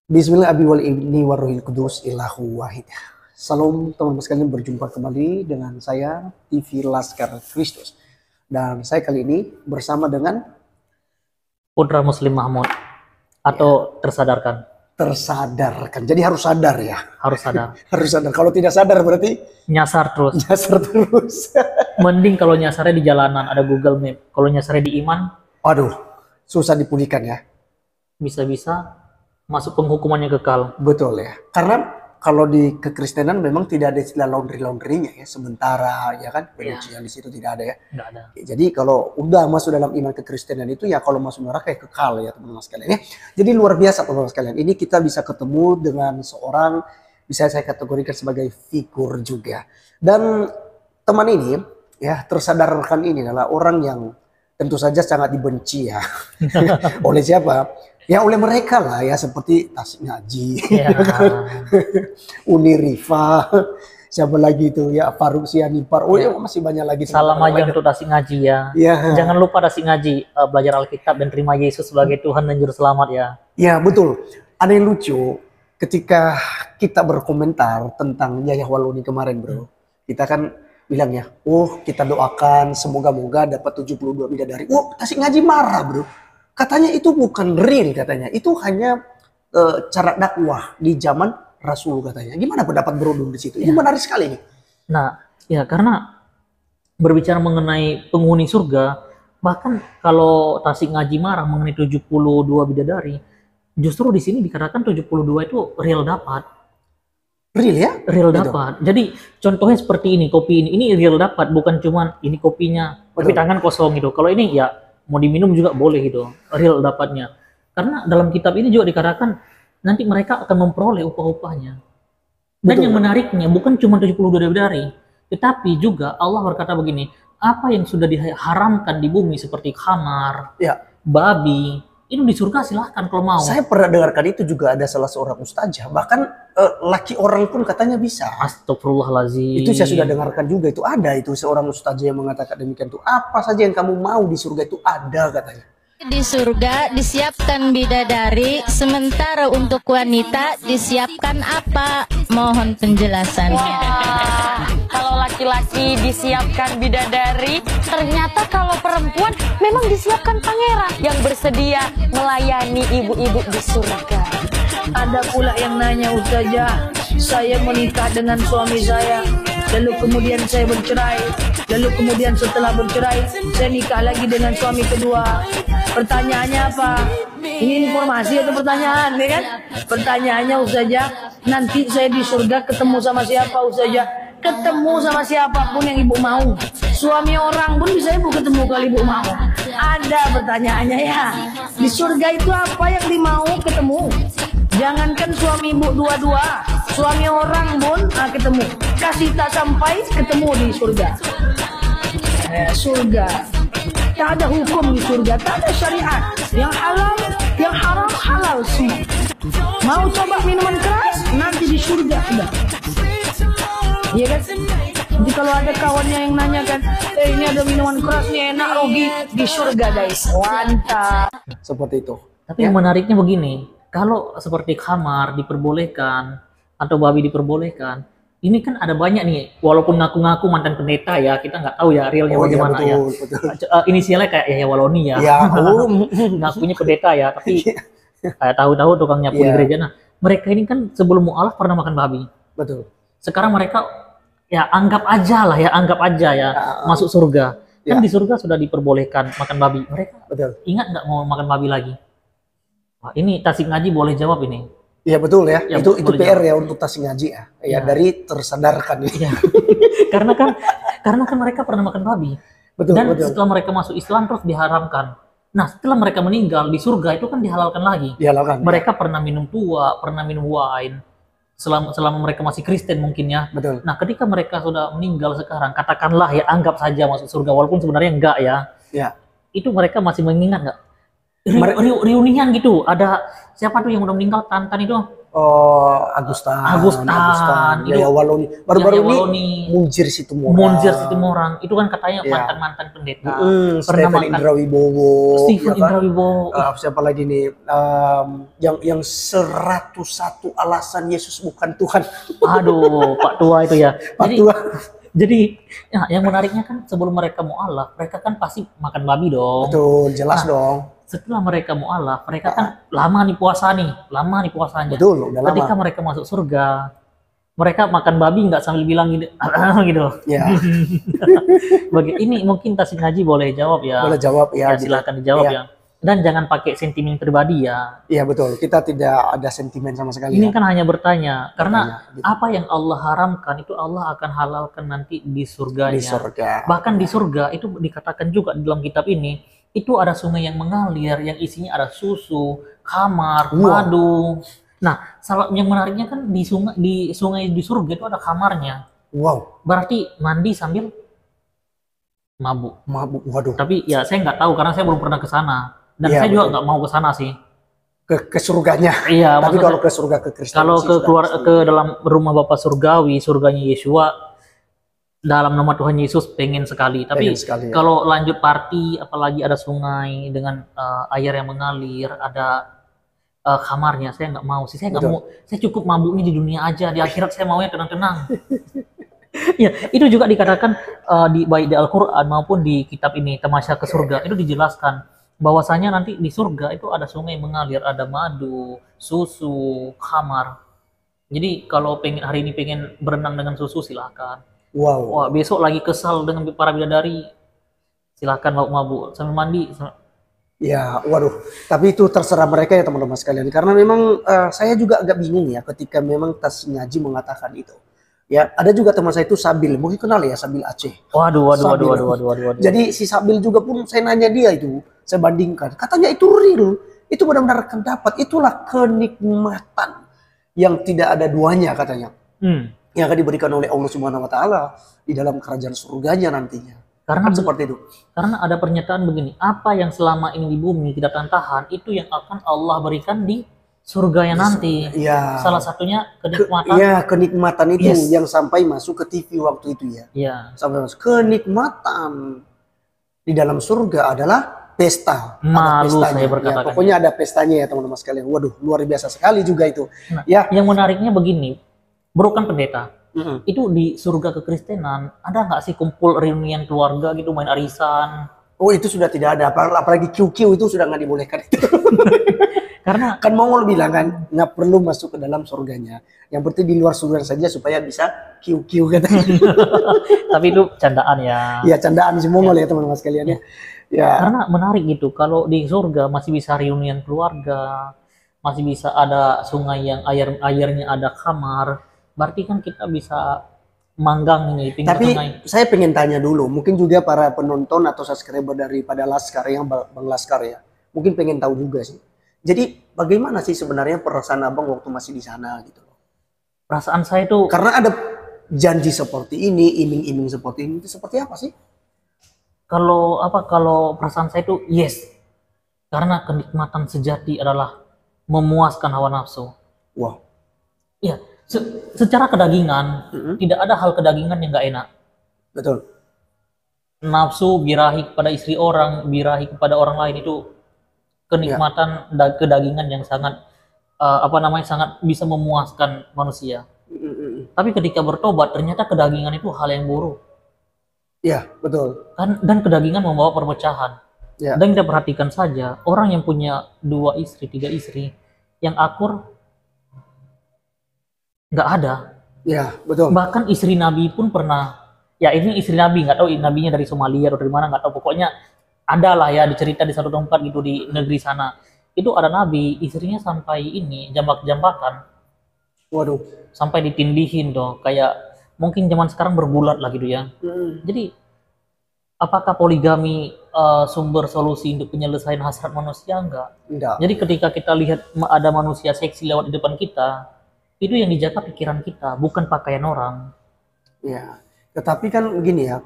Bismillah abi wal ibni warohil kudus ilahu wahid. Salam teman-teman sekalian, berjumpa kembali dengan saya TV Laskar Kristus. Dan saya kali ini bersama dengan Putra Muslim Mahmud atau tersadarkan. tersadarkan. Jadi harus sadar ya. Harus sadar. Harus sadar. Kalau tidak sadar berarti Nyasar terus. nyasar terus. Mending kalau nyasarnya di jalanan ada Google Map. Kalau nyasarnya di iman, Waduh, susah dipulihkan ya. bisa-bisa masuk penghukumannya kekal. Betul ya. Karena kalau di kekristenan memang tidak ada istilah laundry-laundrynya ya, sementara ya kan, penyucian di situ tidak ada ya. Nggak ada. Jadi kalau udah masuk dalam iman kekristenan itu ya, kalau masuk neraka ya kekal ya teman-teman sekalian ya. Jadi luar biasa teman-teman sekalian. Ini kita bisa ketemu dengan seorang, bisa saya kategorikan sebagai figur juga. Dan teman ini ya, tersadarkan ini adalah orang yang tentu saja sangat dibenci ya. Oleh siapa? Ya oleh mereka lah ya, seperti Tasik Ngaji, Ya. Uni Rifa, siapa lagi itu ya, Faruk Sianipar, oh ya masih banyak lagi. Salam teman-teman aja untuk Tasik Ngaji ya. Ya. Jangan lupa Tasik Ngaji belajar Alkitab dan terima Yesus sebagai Tuhan dan Juru Selamat ya. Ya betul. Ada yang lucu ketika kita berkomentar tentang Yahya Waloni kemarin bro. Kita kan bilang ya, oh kita doakan semoga-moga dapat 72 bidadari. Oh Tasik Ngaji marah bro. Katanya itu bukan real katanya. Itu hanya cara dakwah di zaman Rasul katanya. Gimana pendapat bro dulu di situ? Ini menarik sekali nih. Nah, ya karena berbicara mengenai penghuni surga, bahkan kalau Tasik Ngaji marah mengenai 72 bidadari, justru di sini dikatakan 72 itu real dapat. Real ya? Real Gitu. dapat. Jadi contohnya seperti ini, kopi ini real dapat, bukan cuman ini kopinya, tapi Betul. tangan kosong gitu. Kalau ini ya mau diminum juga boleh gitu, real dapatnya. Karena dalam kitab ini juga dikatakan nanti mereka akan memperoleh upah-upahnya. Dan Betul. yang menariknya bukan cuma 72 bidadari, tetapi juga Allah berkata begini, apa yang sudah diharamkan di bumi seperti khamar, Ya. babi, itu di surga silahkan kalau mau. Saya pernah dengarkan itu juga ada salah seorang ustazah. Bahkan laki orang pun katanya bisa. Astagfirullahaladzim. Itu saya sudah dengarkan juga, itu ada itu seorang ustazah yang mengatakan demikian tuh. Apa saja yang kamu mau di surga itu ada katanya. Di surga disiapkan bidadari, sementara untuk wanita disiapkan apa? Mohon penjelasannya. Kalau laki-laki disiapkan bidadari, ternyata kalau perempuan memang disiapkan pangeran yang bersedia melayani ibu-ibu di surga. Ada pula yang nanya, Ustazah, saya menikah dengan suami saya, lalu kemudian saya bercerai, lalu kemudian setelah bercerai, saya nikah lagi dengan suami kedua. Pertanyaannya apa? Ini informasi atau pertanyaan, ya kan? Pertanyaannya, Ustazah, nanti saya di surga ketemu sama siapa, Ustazah? Ketemu sama siapapun yang ibu mau. Suami orang pun bisa ibu ketemu kalau ibu mau. Ada pertanyaannya ya. Di surga itu apa yang dimau ketemu? Jangankan suami ibu dua-dua, suami orang pun ketemu. Kasih tak sampai ketemu di surga. Surga. Tak ada hukum di surga, tak ada syariat. Yang halal, yang haram halal semua. Mau coba minuman keras, nanti di surga sudah. Iya kan? Jadi kalau ada kawannya yang nanya kan, ini ada minuman keras nih enak rugi di surga guys. Mantap. Seperti itu. Tapi yang menariknya begini, kalau seperti khamar diperbolehkan atau babi diperbolehkan, ini kan ada banyak nih, walaupun ngaku-ngaku mantan pendeta ya, kita nggak tahu ya realnya Oh iya bagaimana ya. betul. Inisialnya kayak Yahya Waloni ya, Ya, ngakunya pendeta ya, tapi kayak tahu-tahu tukang nyapu di Iya. gereja. Nah, mereka ini kan sebelum mu'alaf pernah makan babi. betul. Sekarang mereka ya anggap aja lah ya, anggap aja ya masuk surga. Kan Ya. di surga sudah diperbolehkan makan babi. Mereka Betul. ingat nggak mau makan babi lagi? Wah, ini Tasik Ngaji boleh jawab ini. Iya betul ya. Ya, itu boleh PR ya untuk Tasik Ngaji ya. Ya Ya. dari tersadarkan ini. Iya. karena kan mereka pernah makan babi. Betul Dan betul. setelah mereka masuk Islam terus diharamkan. Nah, setelah mereka meninggal di surga itu kan dihalalkan lagi. Dihalalkan. Mereka pernah minum tua, pernah minum wine. Selama mereka masih Kristen mungkin ya. Betul. Nah, ketika mereka sudah meninggal sekarang, katakanlah ya anggap saja masuk surga walaupun sebenarnya enggak ya. Ya. Itu mereka masih mengingat nggak? Mere- Reunian gitu. Ada siapa tuh yang udah meninggal Tantan itu? Agustan, itu Yaya Waloni. Baru-baru Yahya ini Waloni, Munzir Situmorang. Munzir Situmorang, itu kan katanya Ya. mantan-mantan pendeta. Pernah Stephen makan Indra Wibowo. Stephen ya kan? Indra Wibowo. Siapa lagi nih? Yang 101 alasan Yesus bukan Tuhan. Aduh, Pak Tua itu ya. Pak Jadi, Tua. jadi ya, yang menariknya kan sebelum mereka mualaf, mereka kan pasti makan babi dong. Betul, jelas Nah, dong. Setelah mereka mualaf, mereka kan lama nih puasanya. Betul, udah Ketika lama. mereka masuk surga, mereka makan babi nggak sambil bilang gitu, gitu. Ya, Ini mungkin Tasik Ngaji boleh jawab ya. boleh jawab ya. Ya, silakan dijawab Ya. ya. Dan jangan pakai sentimen pribadi ya. Iya betul, kita tidak ada sentimen sama sekali. Ini ya. kan hanya bertanya, karena Bertanya, gitu. apa yang Allah haramkan itu Allah akan halalkan nanti di surganya. Di surga. Bahkan di surga itu dikatakan juga di dalam kitab ini, itu ada sungai yang mengalir, yang isinya ada susu, kamar, Wah. madu. Nah, yang menariknya kan di sungai di surga itu ada kamarnya. Wow, Berarti mandi sambil mabuk. mabuk. Waduh, Tapi ya saya nggak tahu karena saya belum pernah ke sana. Dan Iya, saya juga betul. nggak mau ke sana sih. ke surganya. Iya, Tapi maksud kalau saya- ke surga ke Kristen kalau sih ke sudah keluar pasti. ke dalam rumah Bapa surgawi, surganya Yesua, dalam nama Tuhan Yesus pengen sekali. Tapi Pengen sekali, ya. kalau lanjut party, apalagi ada sungai dengan air yang mengalir, ada kamarnya, saya nggak mau sih. Saya nggak Betul. mau. Saya cukup mabuknya di dunia aja. Di akhirat saya maunya tenang-tenang. Ya, itu juga dikatakan baik di Al-Quran maupun di kitab ini, Tamasya ke Surga, itu dijelaskan bahwasanya nanti di surga itu ada sungai mengalir, ada madu, susu, kamar. Jadi kalau hari ini pengen berenang dengan susu silahkan. Wow. Wah, besok lagi kesal dengan para bidadari, silahkan mabuk-mabuk sambil mandi. Ya, waduh. Tapi itu terserah mereka ya teman-teman sekalian. Karena memang saya juga agak bingung ya ketika memang Tasik Ngaji mengatakan itu. Ya, ada juga teman saya itu Sabil. Mungkin kenal ya Sabil Aceh. Waduh. Sabil. Jadi si Sabil juga pun saya nanya dia itu, saya bandingkan. Katanya itu real. Itu benar-benar akan dapat. Itulah kenikmatan yang tidak ada duanya katanya. Yang akan diberikan oleh Allah Subhanahu wa taala di dalam kerajaan surganya nantinya. Karena Kan seperti itu. Karena ada pernyataan begini, apa yang selama ini di bumi kita tahan, itu yang akan Allah berikan di surganya nanti. Iya. Salah satunya kenikmatan. Iya, kenikmatan itu Yes. yang sampai masuk ke TV waktu itu ya. Iya. Sampai masuk kenikmatan di dalam surga adalah pesta. Malu pestanya. saya berkatakan. Ya, pokoknya ada pestanya ya teman-teman sekalian. Waduh, luar biasa sekali juga itu. Nah, Ya. yang menariknya begini, Bro kan pendeta. Mm-mm. Itu di surga kekristenan, ada nggak sih kumpul reunian keluarga gitu, main arisan? Oh itu sudah tidak ada, apalagi QQ itu sudah nggak dibolehkan. Karena Kan Mongol bilang kan nggak perlu masuk ke dalam surganya, yang penting di luar surga saja supaya bisa QQ katanya. tapi itu candaan ya. Ya candaan si Mongol ya teman-teman sekalian ya. Ya. Karena menarik gitu, kalau di surga masih bisa reunian keluarga, masih bisa ada sungai yang airnya ada kamar, berarti kan kita bisa manggang ini di pinggir Tapi sungai. saya pengen tanya dulu, mungkin juga para penonton atau subscriber daripada Laskar yang Bang Laskar ya, mungkin pengen tahu juga sih. Jadi bagaimana sih sebenarnya perasaan abang waktu masih di sana gitu loh? Perasaan saya itu Karena ada janji seperti ini, iming-iming seperti ini, itu seperti apa sih? kalau perasaan saya itu yes, karena kenikmatan sejati adalah memuaskan hawa nafsu. Wah, Ya, secara kedagingan tidak ada hal kedagingan yang nggak enak. betul. Nafsu birahi kepada istri orang, birahi kepada orang lain itu kenikmatan kedagingan yang sangat sangat bisa memuaskan manusia. Tapi ketika bertobat ternyata kedagingan itu hal yang buruk. Ya, betul. Dan kedagingan membawa perpecahan. Ya. Dan kita perhatikan saja orang yang punya 2 istri, 3 istri yang akur nggak ada. Ya, betul. Bahkan istri Nabi pun pernah, ya ini istri Nabi, nggak tahu nabinya dari Somalia atau dari mana, nggak tahu, pokoknya ada lah ya dicerita di satu tempat gitu di negeri sana. Itu ada Nabi, istrinya sampai ini jambak-jambakan, Waduh. sampai ditindihin tuh, kayak mungkin zaman sekarang bergulat lah gitu ya. Jadi apakah poligami sumber solusi untuk penyelesaian hasrat manusia? Enggak. Enggak. Jadi ketika kita lihat ada manusia seksi lewat di depan kita, itu yang dijaga pikiran kita, bukan pakaian orang. Ya. Tetapi kan gini ya,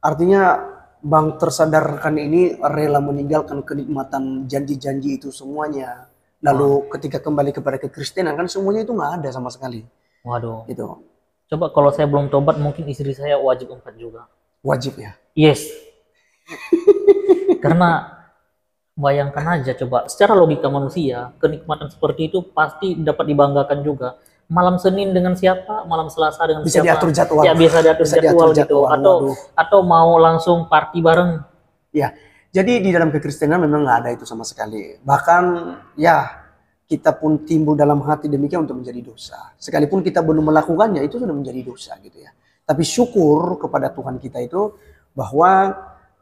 artinya Bang tersadarkan ini rela meninggalkan kenikmatan janji-janji itu semuanya Lalu ketika kembali kepada kekristenan kan semuanya itu nggak ada sama sekali. Waduh. Gitu. Coba kalau saya belum tobat, mungkin istri saya wajib 4 juga. Wajib ya. Yes. Karena bayangkan aja coba, secara logika manusia, kenikmatan seperti itu pasti dapat dibanggakan juga. Malam Senin dengan siapa, malam Selasa dengan Bisa siapa. diatur jadwal. Ya bisa diatur jadwal gitu. Atau mau langsung party bareng. Ya, jadi di dalam kekristenan memang nggak ada itu sama sekali. Bahkan ya kita pun timbul dalam hati demikian untuk menjadi dosa. Sekalipun kita belum melakukannya itu sudah menjadi dosa gitu ya. Tapi syukur kepada Tuhan kita itu bahwa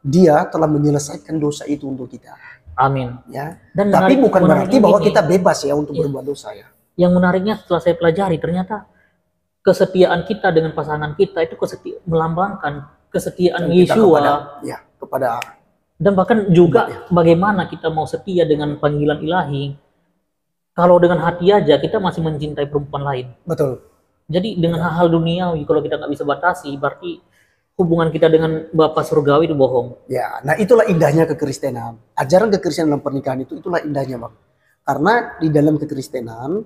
Dia telah menyelesaikan dosa itu untuk kita. Amin. Ya. Dan tapi bukan berarti bahwa ini, kita bebas ya untuk berbuat dosa ya. Yang menariknya setelah saya pelajari, ternyata kesetiaan kita dengan pasangan kita itu melambangkan kesetiaan Yeshua. Kepada dan bahkan juga bagaimana kita mau setia dengan panggilan ilahi. Kalau dengan hati aja kita masih mencintai perempuan lain. Betul. Jadi dengan hal-hal duniawi kalau kita nggak bisa batasi, berarti hubungan kita dengan Bapa Surgawi itu bohong. Ya, nah itulah indahnya kekristenan. Ajaran kekristenan dalam pernikahan itu itulah indahnya, Bang. Karena di dalam kekristenan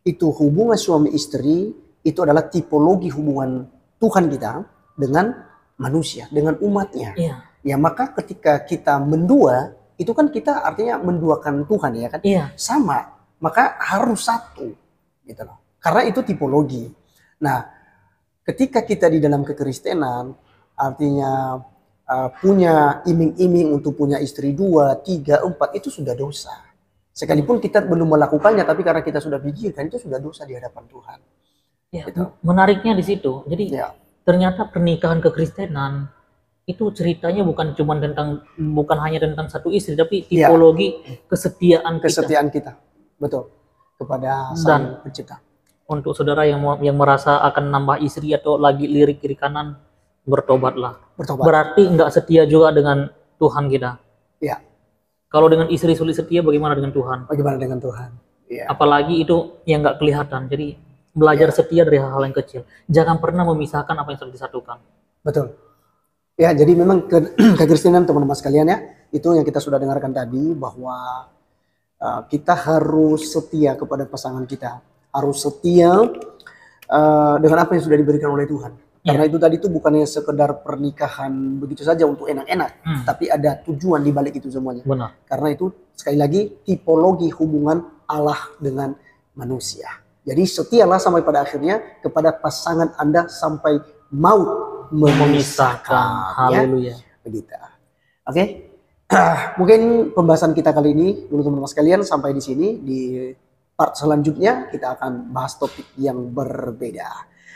itu hubungan suami istri itu adalah tipologi hubungan Tuhan kita dengan manusia, dengan umatnya. Iya. Ya maka ketika kita mendua, itu kan kita artinya menduakan Tuhan ya kan? Iya. Sama, maka harus satu gitu loh. Karena itu tipologi. Nah, ketika kita di dalam kekristenan artinya punya iming-iming untuk punya istri 2, 3, 4 itu sudah dosa. Sekalipun kita belum melakukannya, tapi karena kita sudah pikirkan itu sudah dosa di hadapan Tuhan. Ya, gitu. Menariknya di situ. Jadi ternyata pernikahan kekristenan itu ceritanya bukan hanya tentang satu istri, tapi tipologi kesetiaan kita. Betul. Kepada Sang Pencipta. Untuk saudara yang merasa akan nambah istri atau lagi lirik kiri kanan, bertobatlah. Berarti nggak setia juga dengan Tuhan kita. Ya. Kalau dengan istri sulit setia, bagaimana dengan Tuhan? Bagaimana dengan Tuhan? Ya. Apalagi itu yang nggak kelihatan. Jadi belajar setia dari hal-hal yang kecil. Jangan pernah memisahkan apa yang sudah disatukan. Betul. Ya, jadi memang kekristenan teman-teman sekalian ya, itu yang kita sudah dengarkan tadi bahwa kita harus setia kepada pasangan kita, harus setia dengan apa yang sudah diberikan oleh Tuhan. Karena itu tadi itu bukannya sekedar pernikahan begitu saja untuk enak-enak, tapi ada tujuan di balik itu semuanya. Benar. Karena itu sekali lagi tipologi hubungan Allah dengan manusia. Jadi setialah sampai pada akhirnya kepada pasangan Anda sampai maut memisahkan. Haleluya. Begitu. Oke. Mungkin pembahasan kita kali ini dulu teman-teman sekalian sampai di sini. Di part selanjutnya kita akan bahas topik yang berbeda.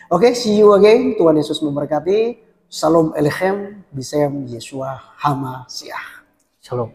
Oke, see you again. Tuhan Yesus memberkati. Shalom Elechem, Bisem Yeshua Hamasiah. Shalom.